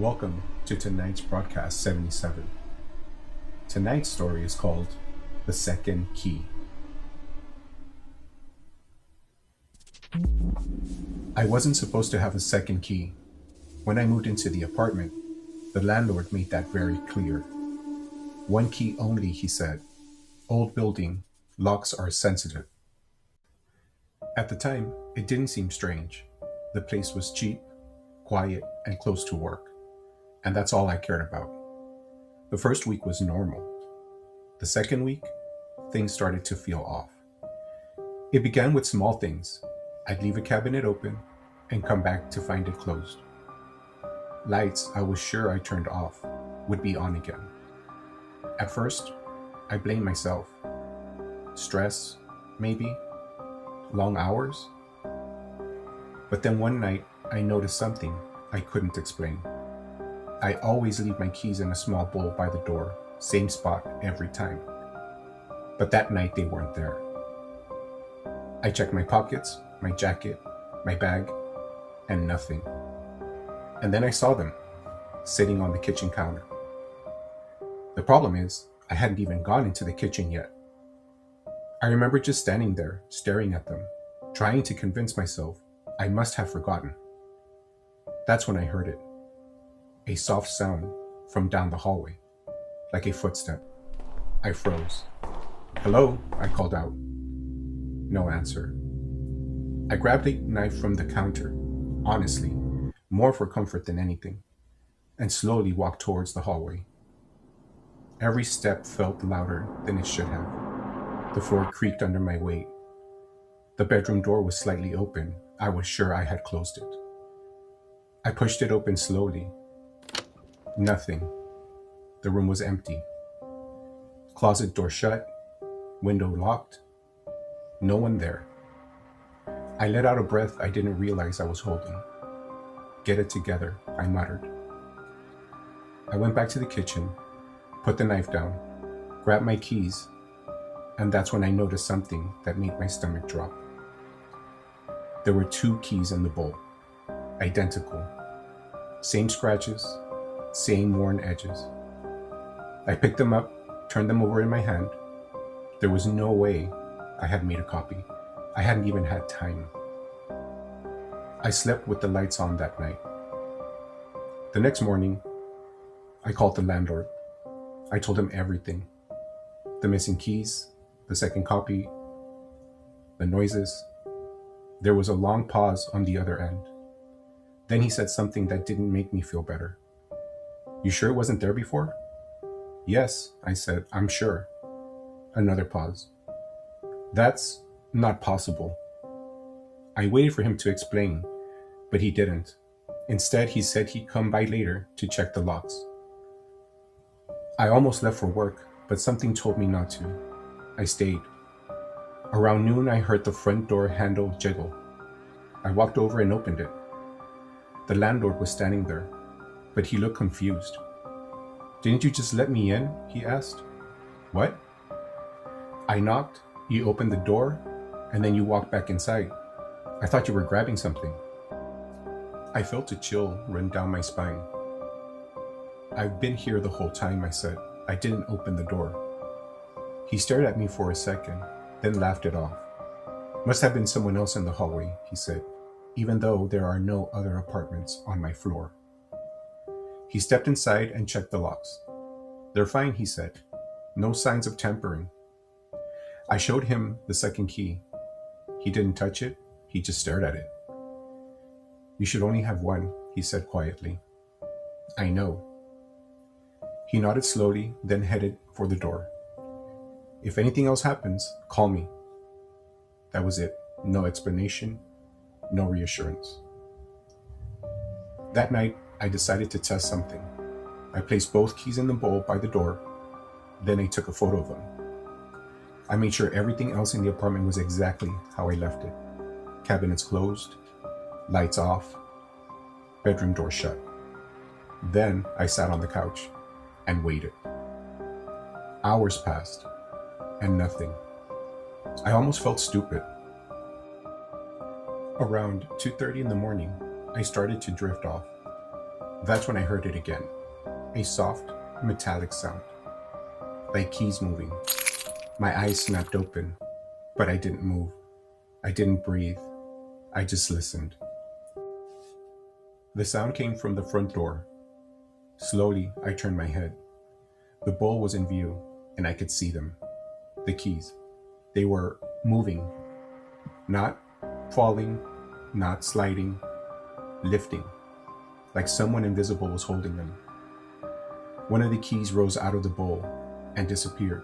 Welcome to tonight's broadcast 77. Tonight's story is called The Second Key. I wasn't supposed to have a second key. When I moved into the apartment, the landlord made that very clear. One key only, he said. Old building, locks are sensitive. At the time, it didn't seem strange. The place was cheap, quiet, and close to work. And that's all I cared about. The first week was normal. The second week, things started to feel off. It began with small things. I'd leave a cabinet open and come back to find it closed. Lights I was sure I turned off would be on again. At first, I blamed myself. Stress, maybe. Long hours. But then one night, I noticed something I couldn't explain. I always leave my keys in a small bowl by the door, same spot every time. But that night they weren't there. I checked my pockets, my jacket, my bag, and nothing. And then I saw them, sitting on the kitchen counter. The problem is, I hadn't even gone into the kitchen yet. I remember just standing there, staring at them, trying to convince myself I must have forgotten. That's when I heard it. A soft sound from down the hallway, like a footstep. I froze. "Hello," I called out. No answer. I grabbed a knife from the counter, honestly, more for comfort than anything, and slowly walked towards the hallway. Every step felt louder than it should have. The floor creaked under my weight. The bedroom door was slightly open. I was sure I had closed it. I pushed it open slowly. Nothing. The room was empty. Closet door shut, window locked. No one there. I let out a breath I didn't realize I was holding. "Get it together," I muttered. I went back to the kitchen, put the knife down, grabbed my keys, and that's when I noticed something that made my stomach drop. There were two keys in the bowl, identical. Same scratches, same worn edges. I picked them up, turned them over in my hand. There was no way I had made a copy. I hadn't even had time. I slept with the lights on that night. The next morning, I called the landlord. I told him everything. The missing keys, the second copy, the noises. There was a long pause on the other end. Then he said something that didn't make me feel better. "You sure it wasn't there before?" "Yes," I said, "I'm sure." Another pause. "That's not possible." I waited for him to explain, but he didn't. Instead, he said he'd come by later to check the locks. I almost left for work, but something told me not to. I stayed. Around noon, I heard the front door handle jiggle. I walked over and opened it. The landlord was standing there, but he looked confused. "Didn't you just let me in?" he asked. "What?" "I knocked, you opened the door, and then you walked back inside. I thought you were grabbing something." I felt a chill run down my spine. "I've been here the whole time," I said. "I didn't open the door." He stared at me for a second, then laughed it off. "Must have been someone else in the hallway," he said, "even though there are no other apartments on my floor." He stepped inside and checked the locks. "They're fine," he said. "No signs of tampering." I showed him the second key. He didn't touch it, he just stared at it. "You should only have one," he said quietly. "I know." He nodded slowly, then headed for the door. "If anything else happens, call me." That was it. No explanation, no reassurance. That night, I decided to test something. I placed both keys in the bowl by the door, then I took a photo of them. I made sure everything else in the apartment was exactly how I left it. Cabinets closed, lights off, bedroom door shut. Then I sat on the couch and waited. Hours passed, and nothing. I almost felt stupid. Around 2:30 in the morning, I started to drift off. That's when I heard it again. A soft, metallic sound, like keys moving. My eyes snapped open, but I didn't move. I didn't breathe. I just listened. The sound came from the front door. Slowly, I turned my head. The bowl was in view, and I could see them. The keys. They were moving, not falling, not sliding, lifting, like someone invisible was holding them. One of the keys rose out of the bowl and disappeared.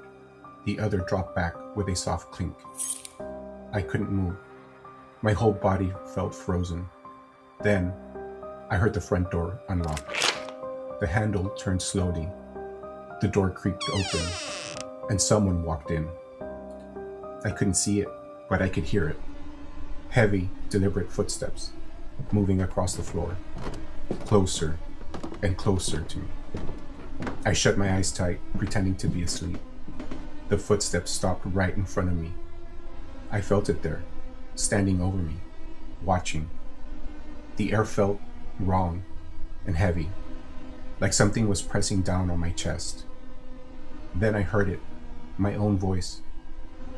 The other dropped back with a soft clink. I couldn't move. My whole body felt frozen. Then, I heard the front door unlock. The handle turned slowly. The door creaked open, and someone walked in. I couldn't see it, but I could hear it. Heavy, deliberate footsteps moving across the floor, closer and closer to me. I shut my eyes tight, pretending to be asleep. The footsteps stopped right in front of me. I felt it there, standing over me, watching. The air felt wrong and heavy, like something was pressing down on my chest. Then I heard it, my own voice,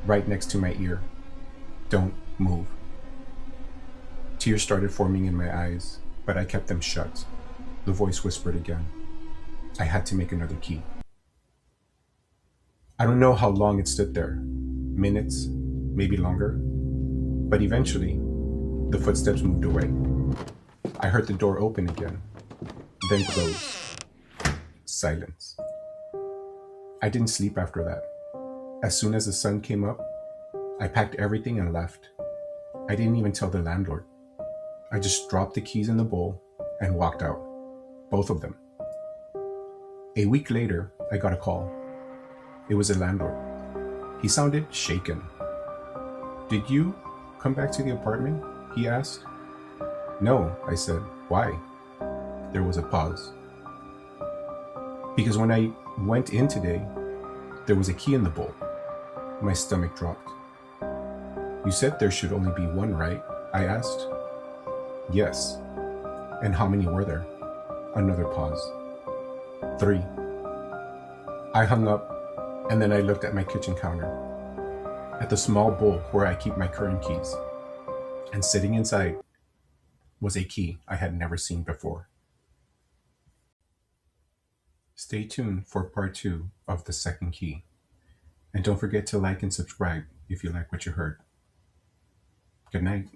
right next to my ear. Don't move. Tears started forming in my eyes, but I kept them shut. The voice whispered again. I had to make another key. I don't know how long it stood there. Minutes, maybe longer. But eventually, the footsteps moved away. I heard the door open again, then close. Silence. I didn't sleep after that. As soon as the sun came up, I packed everything and left. I didn't even tell the landlord. I just dropped the keys in the bowl and walked out. Both of them. A week later, I got a call. It was the landlord. He sounded shaken. "Did you come back to the apartment?" he asked. "No," I said. "Why?" There was a pause. "Because when I went in today, there was a key in the bowl." My stomach dropped. "You said there should only be one, right?" I asked. "Yes." "And how many were there?" Another pause. "3." I hung up, and then I looked at my kitchen counter, at the small bowl where I keep my current keys. And sitting inside was a key I had never seen before. Stay tuned for part 2 of The Second Key. And don't forget to like and subscribe if you like what you heard. Good night.